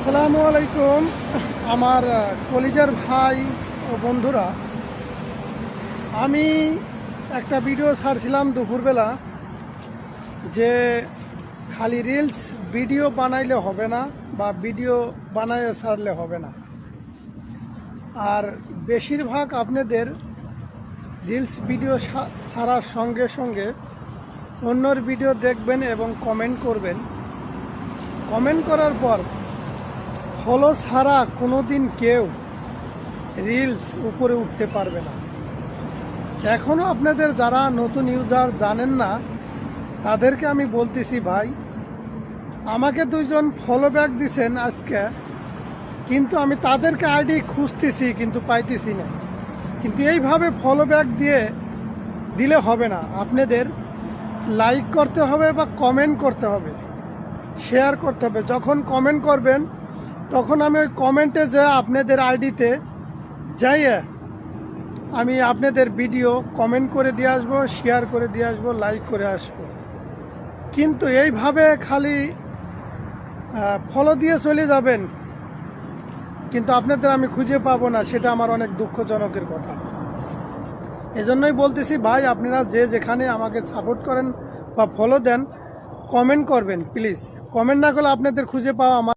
আসসালামু আলাইকুম আমার কলিজার ভাই ও বন্ধুরা। আমি একটা ভিডিও ছাড়ছিলাম দুপুরবেলা যে খালি রিলস ভিডিও বানাইলে হবে না বা ভিডিও বানায় ছাড়লে হবে না। আর বেশিরভাগ আপনাদের রিলস ভিডিও ছাড়ার সঙ্গে সঙ্গে অন্যর ভিডিও দেখবেন এবং কমেন্ট করবেন। কমেন্ট করার পর ফলো ছাড়া কোনোদিন কেউ রিলস উপরে উঠতে পারবে না। এখনও আপনাদের যারা নতুন ইউজার জানেন না তাদেরকে আমি বলতেছি, ভাই আমাকে দুইজন ফলো ব্যাক দিছেন আজকে, কিন্তু আমি তাদেরকে আইডি খুঁজতেছি কিন্তু পাইতেছি না। কিন্তু এইভাবে ফলো ব্যাক দিলে হবে না, আপনাদের লাইক করতে হবে বা কমেন্ট করতে হবে, শেয়ার করতে হবে। যখন কমেন্ট করবেন তখন আমি ওই কমেন্টে যে আপনাদের আইডিতে যাইয়ে আমি আপনাদের ভিডিও কমেন্ট করে দিয়ে আসবো, শেয়ার করে দিয়ে আসবো, লাইক করে আসবো। কিন্তু এইভাবে খালি ফলো দিয়ে চলে যাবেন কিন্তু আপনাদের আমি খুঁজে পাবো না, সেটা আমার অনেক দুঃখজনকের কথা। এজন্যই বলতেছি, ভাই আপনারা যে যেখানে আমাকে সাপোর্ট করেন বা ফলো দেন, কমেন্ট করবেন প্লিজ। কমেন্ট না করলে আপনাদের খুঁজে পাওয়া আমার